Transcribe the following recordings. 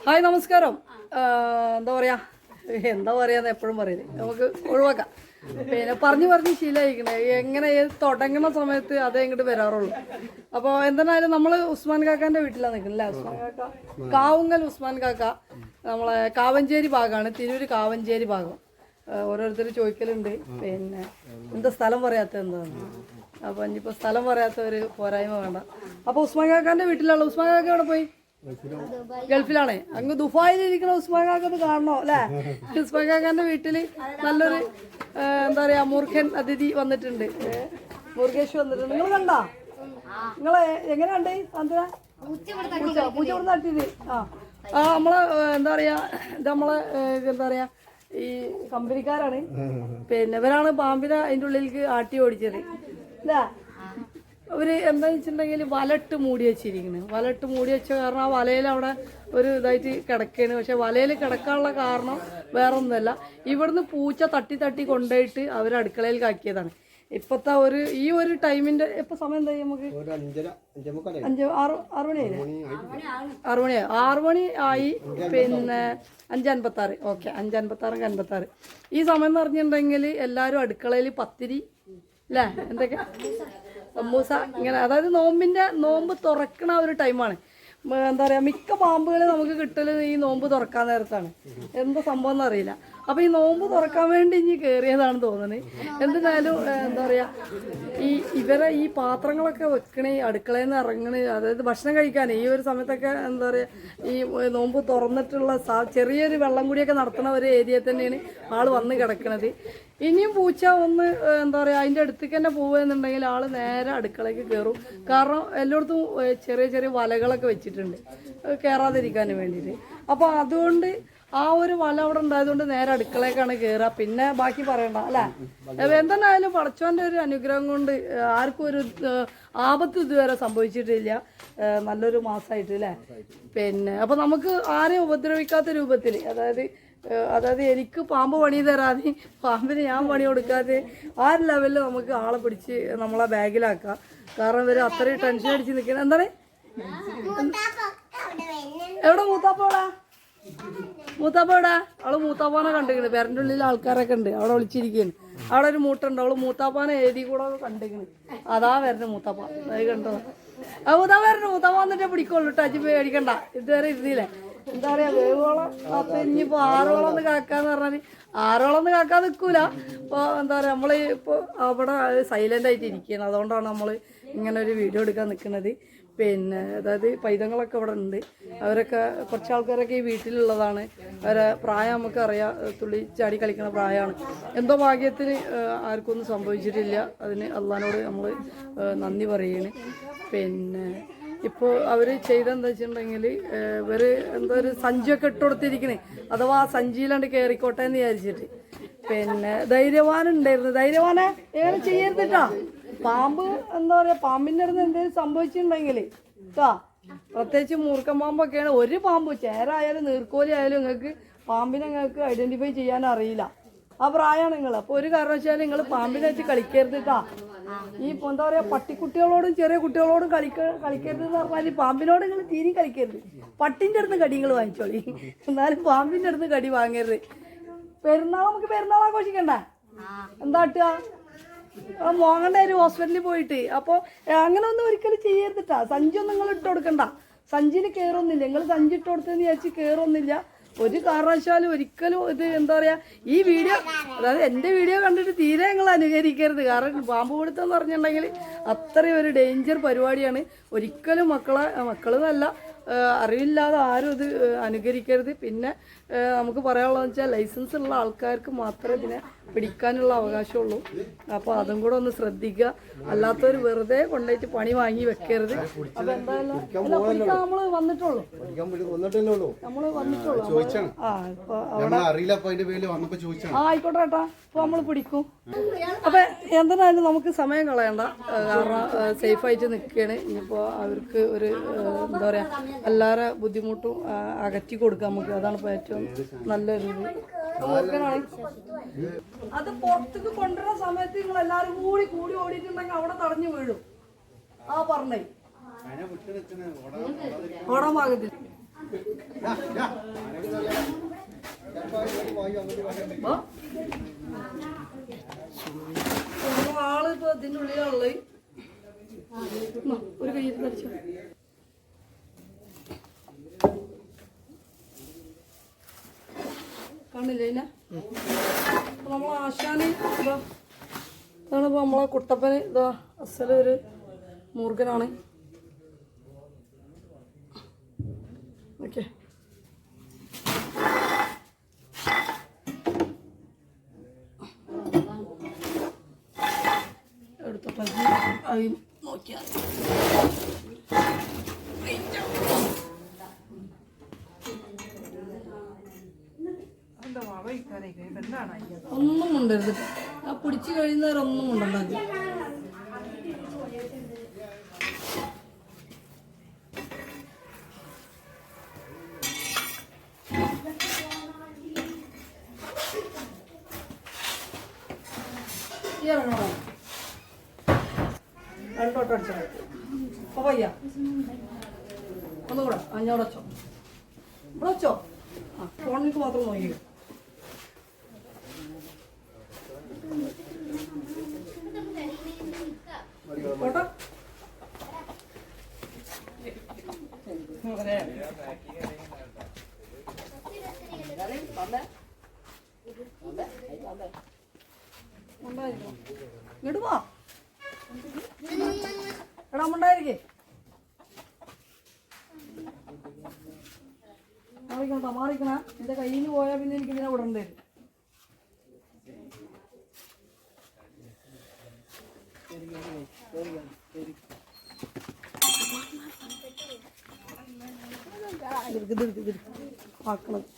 Hi നമസ്കാരം. എന്താ പറയാന്ന് എപ്പോഴും പറയുന്നത് നമുക്ക് ഒഴിവാക്കാം. പിന്നെ പറഞ്ഞ് ശീലമായിരിക്കണേ എങ്ങനെ തുടങ്ങുന്ന സമയത്ത് അതേ ഇങ്ങോട്ട് വരാറുള്ളൂ. അപ്പോൾ എന്തായാലും നമ്മൾ ഉസ്മാൻ കാക്കാൻ്റെ വീട്ടിലാണ് നിൽക്കുന്നത്. ഉസ്മാൻ കാക്ക കാവുങ്ങൽ ഉസ്മാൻ കാക്ക നമ്മളെ കാവഞ്ചേരി ഭാഗമാണ്, തിരൂര് കാവഞ്ചേരി ഭാഗം. ഓരോരുത്തർ ചോദിക്കലുണ്ട് പിന്നെ എന്താ സ്ഥലം പറയാത്ത എന്താണ്. അപ്പോൾ ഇനിയിപ്പോൾ സ്ഥലം പറയാത്തവർ പോരായ്മ വേണ്ട. അപ്പോൾ ഉസ്മാൻ കാക്കാൻ്റെ വീട്ടിലുള്ള ഉസ്മാൻ കാക്ക എവിടെ പോയി? ഗൾഫിലാണേ. അങ്ങ് ദുബായിലിരിക്കണ ഉസ്മാൻ കാക്കത് കാണണോ അല്ലേ? ഉസ്മാൻ കാക്കാന്റെ വീട്ടില് നല്ലൊരു എന്താ പറയാ മുറുഖൻ അതിഥി വന്നിട്ടുണ്ട്, മുരുകേഷ് വന്നിട്ടുണ്ട്. നിങ്ങൾ കണ്ടാ? നിങ്ങളെ എങ്ങനെ കണ്ടേ സാന്ദ്ര? പൂച്ച ഇവിടെ നട്ടിട്ട് നമ്മളെ എന്താ പറയാ ഇത് നമ്മളെ എന്താ പറയാ ഈ കമ്പനിക്കാരാണ്. പിന്നെ ഇവരാണ് പാമ്പിനെ അതിൻ്റെ ഉള്ളിലേക്ക് ആട്ടി ഓടിച്ചത് അല്ലേ? അവര് എന്താന്ന് വെച്ചിട്ടുണ്ടെങ്കിൽ വലട്ട് മൂടി വെച്ചിരിക്കുന്നു. വലട്ട് മൂടി വെച്ച കാരണം ആ വലയിൽ അവിടെ ഒരു ഇതായിട്ട് കിടക്കുകയാണ്. പക്ഷെ വലയിൽ കിടക്കാനുള്ള കാരണം വേറെ ഒന്നുമല്ല, ഇവിടുന്ന് പൂച്ച തട്ടി തട്ടി കൊണ്ടുപോയിട്ട് അവർ അടുക്കളയിൽ കാക്കിയതാണ്. ഇപ്പത്തെ ഈ ഒരു ടൈമിന്റെ ഇപ്പൊ സമയം എന്താ നമുക്ക്? 6 മണി ആയി. പിന്നെ 5:56. ഓക്കെ, 5:56 56. ഈ സമയം എന്ന് പറഞ്ഞിട്ടുണ്ടെങ്കിൽ എല്ലാവരും അടുക്കളയിൽ പത്തിരി അല്ലേ, എന്തൊക്കെ സമൂസ ഇങ്ങനെ, അതായത് നോമ്പ് തുറക്കണ ഒരു ടൈമാണ്. എന്താ പറയുക, മിക്ക പാമ്പുകളെ നമുക്ക് കിട്ടൽ ഈ നോമ്പ് തുറക്കാൻ നേരത്താണ്. എന്താ സംഭവം എന്നറിയില്ല. അപ്പോൾ ഈ നോമ്പ് തുറക്കാൻ വേണ്ടി ഇനി കയറിയതാണ് തോന്നുന്നത്. എന്തായാലും എന്താ പറയുക, ഇവരെ ഈ പാത്രങ്ങളൊക്കെ വെക്കണേ, അടുക്കളയിൽ നിന്ന് ഇറങ്ങണേ, അതായത് ഭക്ഷണം കഴിക്കാൻ ഈ ഒരു സമയത്തൊക്കെ എന്താ പറയുക, ഈ നോമ്പ് തുറന്നിട്ടുള്ള ചെറിയൊരു വെള്ളം കൂടിയൊക്കെ നടത്തുന്ന ഒരു ഏരിയ തന്നെയാണ് ആൾ വന്ന് കിടക്കണത്. ഇനിയും പൂച്ച ഒന്ന് എന്താ പറയുക അതിൻ്റെ അടുത്തേക്ക് തന്നെ പോവുകയെന്നുണ്ടെങ്കിൽ ആൾ നേരെ അടുക്കളയ്ക്ക് കയറും. കാരണം എല്ലായിടത്തും ചെറിയ ചെറിയ വലകളൊക്കെ വെച്ചിട്ടുണ്ട് കയറാതിരിക്കാൻ വേണ്ടിയിട്ട്. അപ്പോൾ അതുകൊണ്ട് ആ ഒരു വല അവിടെ ഉണ്ടായതുകൊണ്ട് നേരെ അടുക്കളയ്ക്കാണ് കയറുക. പിന്നെ ബാക്കി പറയണ്ട അല്ലേ? എന്തായാലും പടച്ചോൻ്റെ ഒരു അനുഗ്രഹം കൊണ്ട് ആർക്കും ഒരു ആപത്ത് ഇതുവരെ സംഭവിച്ചിട്ടില്ല. നല്ലൊരു മാസമായിട്ട് അല്ലേ? പിന്നെ അപ്പോൾ നമുക്ക് ആരെയും ഉപദ്രവിക്കാത്ത രൂപത്തിൽ, അതായത് എനിക്ക് പാമ്പ് പണി തരാതെ പാമ്പിന് ഞാൻ പണി കൊടുക്കാതെ ആ ഒരു ലെവലിൽ നമുക്ക് ആളെ പിടിച്ച് നമ്മളെ ബാഗിലാക്കാം. കാരണം ഇവർ അത്രയും ടെൻഷൻ അടിച്ച് നിൽക്കുന്നത്. എന്താണ് എവിടെ മൂത്താപ്പോടാ? അവള് മൂത്താപ്പാനെ കണ്ടിരിക്കണ്. പേരൻ്റെ ഉള്ളിൽ ആൾക്കാരൊക്കെ ഉണ്ട്, അവിടെ വിളിച്ചിരിക്കുകയാണ്. അവിടെ ഒരു മൂട്ടുണ്ട്, അവള് മൂത്താപ്പാനെ എഴുതി കൂടെ കണ്ടിരിക്കണ്. അതാ വരുന്നത് മൂത്താപ്പ, അത് കണ്ടോ? മൂത്താപ്പ വന്നിട്ടേ പിടിക്കുള്ളൂ കേട്ടോ, അജി പോയി അടിക്കണ്ട. ഇതുവരെ ഇരുന്നില്ലേ? എന്താ പറയാ, വേവോളം അപ്പൊ ഇനിയിപ്പോ 6ഓളം ഒന്ന് കാക്കാന്ന് പറഞ്ഞാല് 6ഓളം ഒന്ന് കാക്കാൻ നിൽക്കൂല. ഇപ്പോൾ എന്താ പറയുക, നമ്മൾ ഇപ്പോൾ അവിടെ സൈലൻ്റ് ആയിട്ട് ഇരിക്കുകയാണ്. അതുകൊണ്ടാണ് നമ്മൾ ഇങ്ങനെ ഒരു വീഡിയോ എടുക്കാൻ നിൽക്കുന്നത്. പിന്നെ അതായത് പൈതങ്ങളൊക്കെ ഇവിടെ ഉണ്ട്. അവരൊക്കെ കുറച്ച് ആൾക്കാരൊക്കെ ഈ വീട്ടിലുള്ളതാണ്. അവരെ പ്രായം നമുക്കറിയാം, തുള്ളി ചാടി കളിക്കുന്ന പ്രായമാണ്. എന്തോ ഭാഗ്യത്തിന് ആർക്കൊന്നും സംഭവിച്ചിട്ടില്ല. അതിന് അള്ളാഹിനോട് നമ്മൾ നന്ദി പറയുകയാണ്. പിന്നെ ഇപ്പോൾ അവർ ചെയ്തെന്താ വെച്ചിട്ടുണ്ടെങ്കിൽ ഇവർ എന്തോ ഒരു സഞ്ചിയൊക്കെ ഇട്ട് കൊടുത്തിരിക്കണേ, അഥവാ ആ സഞ്ചിയിലാണ്ട് കയറിക്കോട്ടെ എന്ന് വിചാരിച്ചിട്ട്. പിന്നെ ധൈര്യവാനുണ്ടായിരുന്നു. ധൈര്യവാനെ എങ്ങനെ ചെയ്യരുതിട്ടാ, പാമ്പ് എന്താ പറയുക, പാമ്പിൻ്റെ അടുത്ത് എന്തെങ്കിലും സംഭവിച്ചിട്ടുണ്ടെങ്കിൽ കേട്ടോ, പ്രത്യേകിച്ച് മൂർഖൻ പാമ്പൊക്കെയാണ്. ഒരു പാമ്പ് ചേരായാലും നീർക്കോലി ആയാലും പാമ്പിനെ നിങ്ങൾക്ക് ഐഡൻറ്റിഫൈ ചെയ്യാൻ അറിയില്ല. ആ പ്രായമാണ് നിങ്ങൾ. അപ്പോൾ ഒരു കാരണവശാലും നിങ്ങൾ പാമ്പിനെ വെച്ച് കളിക്കരുത് കേട്ടോ. ഈ എന്താ പറയുക, പട്ടിക്കുട്ടികളോടും ചെറിയ കുട്ടികളോടും കളിക്കരുത് എന്ന് പറഞ്ഞാൽ പാമ്പിനോട് നിങ്ങൾ തീരെ കളിക്കരുത്. പട്ടിൻ്റെ അടുത്ത് കടി നിങ്ങൾ വാങ്ങിച്ചോളി, എന്നാലും പാമ്പിൻ്റെ അടുത്ത് കടി വാങ്ങരുത്. നമുക്ക് പെരുന്നാൾ ആഘോഷിക്കണ്ടേ? എന്താ കിട്ടുക? മോങ്ങണ്ട ഒരു ഹോസ്പിറ്റലിൽ പോയിട്ട്. അപ്പോൾ അങ്ങനെ ഒന്നും ഒരിക്കലും ചെയ്യരുതിട്ടാ. സഞ്ചിയൊന്നും നിങ്ങൾ ഇട്ട് കൊടുക്കണ്ട. സഞ്ചിയിൽ കയറൊന്നുമില്ല. നിങ്ങൾ സഞ്ചി ഇട്ട് കൊടുത്തെന്ന് വിചാരിച്ച് കയറൊന്നുമില്ല ഒരു കാരണവശാലും. ഒരിക്കലും ഇത് എന്താ പറയുക, ഈ വീഡിയോ അതായത് എൻ്റെ വീഡിയോ കണ്ടിട്ട് തീരെ നിങ്ങൾ അനുകരിക്കരുത്. കാരണം പാമ്പ് പിടുത്തം എന്ന് പറഞ്ഞിട്ടുണ്ടെങ്കിൽ അത്രയും ഒരു ഡേഞ്ചർ പരിപാടിയാണ്. ഒരിക്കലും മക്കളെന്നല്ല, അറിവില്ലാതെ ആരും ഇത് അനുകരിക്കരുത്. പിന്നെ നമുക്ക് പറയാനുള്ളതെന്ന് വെച്ചാൽ ലൈസൻസ് ഉള്ള ആൾക്കാർക്ക് മാത്രമേ ഇതിനെ പിടിക്കാനുള്ള അവകാശമുള്ളൂ. അപ്പോൾ അതും കൂടെ ഒന്ന് ശ്രദ്ധിക്കുക. അല്ലാത്തവർ വെറുതെ കൊണ്ടുപോയിട്ട് പണി വാങ്ങി വെക്കരുത്. അപ്പോൾ എന്തായാലും നമ്മൾ വന്നിട്ടുള്ളൂ. ആയിക്കോട്ടെ ഏട്ടാ, ഇപ്പൊ നമ്മൾ പിടിക്കും. അപ്പൊ എന്തായാലും നമുക്ക് സമയം കളയണ്ട. കാരണം സേഫായിട്ട് നിൽക്കുകയാണ്. ഇനിയിപ്പോൾ അവർക്ക് ഒരു എന്താ പറയാ, എല്ലാവരുടെ ബുദ്ധിമുട്ടും അകറ്റി കൊടുക്കാം നമുക്ക്. അതാണ് ഇപ്പോൾ ഏറ്റവും നല്ലൊരു ഇത്. അത് പുറത്തേക്ക് കൊണ്ടുവരുന്ന സമയത്ത് നിങ്ങൾ എല്ലാവരും കൂടി ഓടിയിട്ടുണ്ടെങ്കിൽ അവിടെ തടഞ്ഞു വീഴും. ആ പറഞ്ഞേ ഓടാൻ പാകത്തിൽ ആള് ഇപ്പൊ ഇതിന്റെ ഉള്ളിലുള്ളത് ഒരു കയ്യിൽ ധരിച്ചു. കാണില്ലേ ഇതിനെ? നമ്മളെ ആശാന് ഇതാ ഇതാണിപ്പോ നമ്മളെ കുട്ടപ്പന് ഇതാ അസലൊരു മൂർഖനാണ്. ഓക്കെ എടുത്തോട്ടെ അത് നോക്കിയാൽ ഒന്നും കൊണ്ടരുത്. ആ പിടിച്ചു കഴിയുന്നവരൊന്നും കൊണ്ടുണ്ടാക്കി. ഇറങ്ങണോ? രണ്ടോട്ടം അടിച്ചോ. അപ്പൊ പയ്യ ഒന്നുകൂടെ അഞ്ഞോടെ വെച്ചോ. ഇവിടെ വെച്ചോ. ആ ഫോണിലേക്ക് മാത്രം നോക്കി. കോട്ടോ ഇടുവാ എടാ ഉണ്ടായിരിക്കേ മാറിക്കണ മാറിക്കണ. എന്റെ കയ്യിൽ നിന്ന് പോയാൽ പിന്നെ എനിക്ക് ഇതിനെ വിടേണ്ടി വരും. ആക്കണത്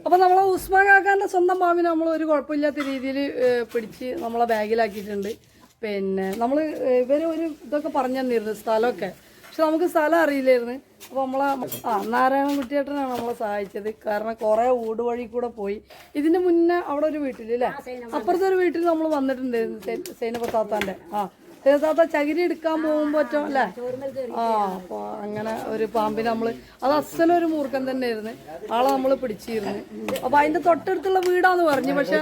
അപ്പൊ നമ്മളെ ഉസ്മാൻ കാക്കാന്റെ സ്വന്തം പാമ്പിനെ നമ്മൾ ഒരു കുഴപ്പമില്ലാത്ത രീതിയിൽ പിടിച്ച് നമ്മളെ ബാഗിലാക്കിയിട്ടുണ്ട്. പിന്നെ നമ്മൾ ഇവര് ഒരു ഇതൊക്കെ പറഞ്ഞു തന്നിരുന്നു സ്ഥലമൊക്കെ, പക്ഷെ നമുക്ക് സ്ഥലം അറിയില്ലായിരുന്നു. അപ്പോൾ നമ്മളെ നാരായണൻകുട്ടിയേട്ടനാണ് നമ്മളെ സഹായിച്ചത്. കാരണം കുറേ ഊട് വഴി കൂടെ പോയി. ഇതിന് മുന്നേ അവിടെ ഒരു വീട്ടിലല്ലേ, അപ്പുറത്തെ ഒരു വീട്ടിൽ നമ്മൾ വന്നിട്ടുണ്ടായിരുന്നു. സൈനപ്പത്താത്താൻ്റെ സൈനത്താത്ത ചകിരി എടുക്കാൻ പോകുമ്പോൾ പറ്റും അല്ലേ. അപ്പോൾ അങ്ങനെ ഒരു പാമ്പിനെ നമ്മൾ, അത് അസലൊരു മൂർഖൻ തന്നെയായിരുന്നു. ആളെ നമ്മൾ പിടിച്ചിരുന്നു. അപ്പോൾ അതിൻ്റെ തൊട്ടടുത്തുള്ള വീടാന്ന് പറഞ്ഞു, പക്ഷെ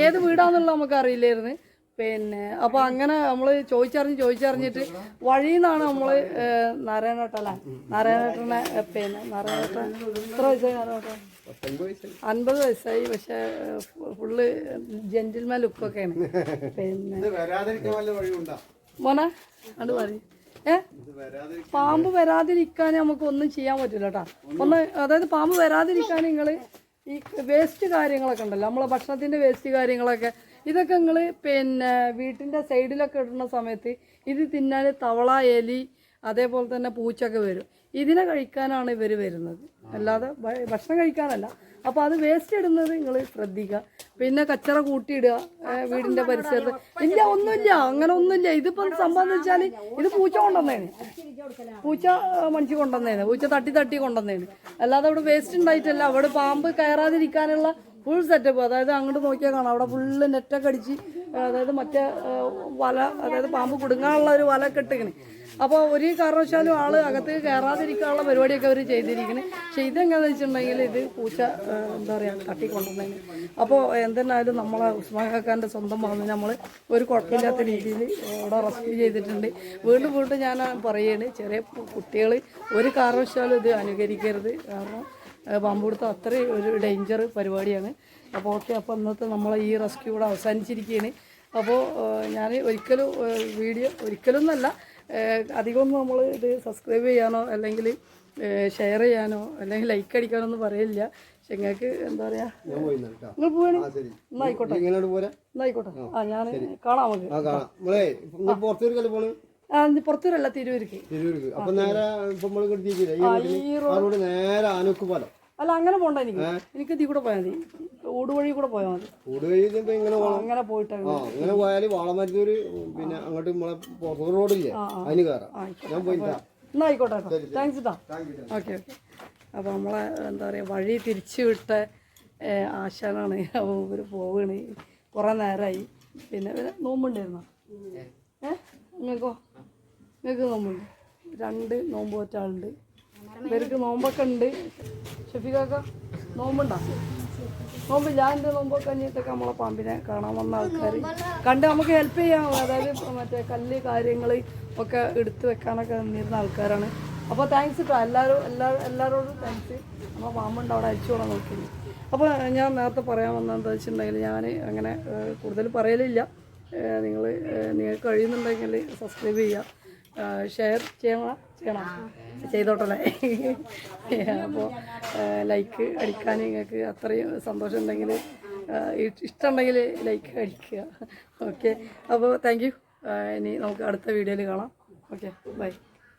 ഏത് വീടാന്നുള്ളത് നമുക്ക് അറിയില്ലായിരുന്നു. പിന്നെ അപ്പോൾ അങ്ങനെ നമ്മൾ ചോദിച്ചറിഞ്ഞിട്ട് വഴിയിൽ നിന്നാണ് നമ്മൾ നാരായണേട്ടല്ലേ, നാരായണേട്ടനെ പിന്നെ നാരായണേട്ടൻ എത്ര വയസ്സായി? നാരായണേട്ടൻ 50 വയസ്സായി. പക്ഷെ ഫുള്ള് ജെന്റിൽമാൻ ലുക്കൊക്കെയാണ്. പിന്നെ മോനെ അത് പറയും പാമ്പ് വരാതിരിക്കാൻ നമുക്ക് ഒന്നും ചെയ്യാൻ പറ്റില്ല കേട്ടോ. അതായത് പാമ്പ് വരാതിരിക്കാൻ നിങ്ങൾ ഈ വേസ്റ്റ് കാര്യങ്ങളൊക്കെ ഉണ്ടല്ലോ, നമ്മളെ ഭക്ഷണത്തിൻ്റെ വേസ്റ്റ് കാര്യങ്ങളൊക്കെ, ഇതൊക്കെ നിങ്ങൾ പിന്നെ വീട്ടിൻ്റെ സൈഡിലൊക്കെ ഇടുന്ന സമയത്ത് ഇത് തിന്നാൻ തവള, എലി, അതേപോലെ തന്നെ പൂച്ചൊക്കെ വരും. ഇതിനെ കഴിക്കാനാണ് ഇവർ വരുന്നത്, അല്ലാതെ ഭക്ഷണം കഴിക്കാനല്ല. അപ്പോൾ അത് വേസ്റ്റ് ഇടുന്നത് നിങ്ങൾ ശ്രദ്ധിക്കുക. പിന്നെ കച്ചറ കൂട്ടിയിടുക വീടിൻ്റെ പരിസരത്ത്. ഇല്ല ഒന്നുമില്ല, അങ്ങനെ ഒന്നുമില്ല. ഇതിപ്പം സംഭവം എന്ന് വെച്ചാൽ ഇത് പൂച്ച കൊണ്ടുവന്നേന്, പൂച്ച മനുഷ്യ കൊണ്ടുവന്നേന്, പൂച്ച തട്ടി കൊണ്ടുവന്നേന്. അല്ലാതെ അവിടെ വേസ്റ്റ് ഉണ്ടായിട്ടല്ല. അവിടെ പാമ്പ് കയറാതിരിക്കാനുള്ള ഫുൾ സെറ്റപ്പ്. അതായത് അങ്ങോട്ട് നോക്കിയാൽ കാണാം, അവിടെ ഫുള്ള് നെറ്റൊക്കെ അടിച്ച്, അതായത് മറ്റേ വല, അതായത് പാമ്പ് കുടുങ്ങാനുള്ള ഒരു വല കെട്ടിക്കണേ. അപ്പോൾ ഒരു കാരണവശാലും ആള് അകത്ത് കയറാതിരിക്കാനുള്ള പരിപാടിയൊക്കെ അവർ ചെയ്തിരിക്കുന്നത്. പക്ഷെ ഇതെങ്ങനെയാണെന്ന് വെച്ചിട്ടുണ്ടെങ്കിൽ ഇത് പൂച്ച എന്താ പറയുക തട്ടിക്കൊണ്ടുവന്നതിന്. അപ്പോൾ എന്തെന്നായാലും നമ്മളെ ഉസ്മാൻ കാക്കാൻ്റെ സ്വന്തം പാമ്പിനെ നമ്മൾ ഒരു കുഴപ്പമില്ലാത്ത രീതിയിൽ ഇവിടെ റെസ്ക്യൂ ചെയ്തിട്ടുണ്ട്. വീണ്ടും ഞാൻ പറയുകയാണ്, ചെറിയ കുട്ടികൾ ഒരു കാരണവശാലും ഇത് അനുകരിക്കരുത്. കാരണം പാമ്പ് പിടുത്തം അത്രയും ഒരു ഡേഞ്ചർ പരിപാടിയാണ്. അപ്പോൾ ഓക്കെ, അപ്പോൾ ഇന്നത്തെ നമ്മളെ ഈ റെസ്ക്യൂ ഇവിടെ അവസാനിച്ചിരിക്കുകയാണ്. അപ്പോൾ ഞാൻ ഒരിക്കലും എന്നല്ല, അധികമൊന്നും നമ്മൾ ഇത് സബ്സ്ക്രൈബ് ചെയ്യാനോ അല്ലെങ്കിൽ ഷെയർ ചെയ്യാനോ അല്ലെങ്കിൽ ലൈക്ക് അടിക്കാനോ ഒന്നും പറയില്ല. പക്ഷെ നിങ്ങൾക്ക് എന്താ പറയുക, നിങ്ങൾ പോവാണ് എന്നായിക്കോട്ടെ. ഞാൻ കാണാം നമുക്ക്. പുറത്തൂരല്ല, തിരൂർക്ക്. ഈ റോഡ് നേരെ ആനക്കുപാലം അല്ല അങ്ങനെ പോണ്ട എനിക്ക് ഇതിൽ കൂടെ പോയാൽ മതി ഊട് വഴി കൂടെ പോയാൽ മതി ഊട് വഴി അങ്ങനെ പോയിട്ട് അങ്ങനെ പോയാൽ വാളമരുത്തൂര് പിന്നെ അങ്ങോട്ട് നമ്മളെ പുറത്തൂർ റോഡില്ലേ അതിന് കയറാം ഞാൻ പോയിട്ടാ എന്നാ ആയിക്കോട്ടെ താങ്ക്സ് ഇട്ടാ ഓക്കെ ഓക്കെ അപ്പോൾ നമ്മളെ എന്താ പറയുക വഴി തിരിച്ചു വിട്ട ആശാനാണ് അപ്പോൾ ഇവർ പോവുകയാണ് കുറേ നേരമായി പിന്നെ നോമ്പുണ്ടായിരുന്നോ നിങ്ങൾക്ക് നോമ്പുണ്ട് 2 നോമ്പ് വെച്ച ആളുണ്ട് ഇവർക്ക് നോമ്പൊക്കെ ഉണ്ട് ഷഫീഖാക്ക നോമ്പുണ്ടോ നോമ്പില്ല എൻ്റെ നോമ്പൊക്കെ കഴിഞ്ഞിട്ടൊക്കെ നമ്മളെ പാമ്പിനെ കാണാൻ വന്ന ആൾക്കാർ കണ്ട് നമുക്ക് ഹെൽപ്പ് ചെയ്യാം അതായത് മറ്റേ കല്ല് കാര്യങ്ങൾ ഒക്കെ എടുത്ത് വെക്കാനൊക്കെ നിന്നിരുന്ന ആൾക്കാരാണ് അപ്പോൾ താങ്ക്സ് കേട്ടോ എല്ലാവരോടും താങ്ക്സ് നമ്മൾ പാമ്പുണ്ട് അവിടെ അയച്ചു കൊള്ളാൻ നോക്കിയത് അപ്പോൾ ഞാൻ നേരത്തെ പറയാൻ വന്നതെന്താ വെച്ചിട്ടുണ്ടെങ്കിൽ ഞാൻ അങ്ങനെ കൂടുതൽ പറയലില്ല നിങ്ങൾക്ക് കഴിയുന്നുണ്ടെങ്കിൽ സബ്സ്ക്രൈബ് ചെയ്യുക ഷെയർ ചെയ്യണം ചെയ്തോട്ടല്ലേ അപ്പോൾ ലൈക്ക് അടിക്കാൻ നിങ്ങൾക്ക് അത്രയും സന്തോഷം ഉണ്ടെങ്കിൽ ഇഷ്ടമുണ്ടെങ്കിൽ ലൈക്ക് അടിക്കുക ഓക്കെ അപ്പോൾ താങ്ക് യു ഇനി നമുക്ക് അടുത്ത വീഡിയോയിൽ കാണാം ഓക്കെ ബൈ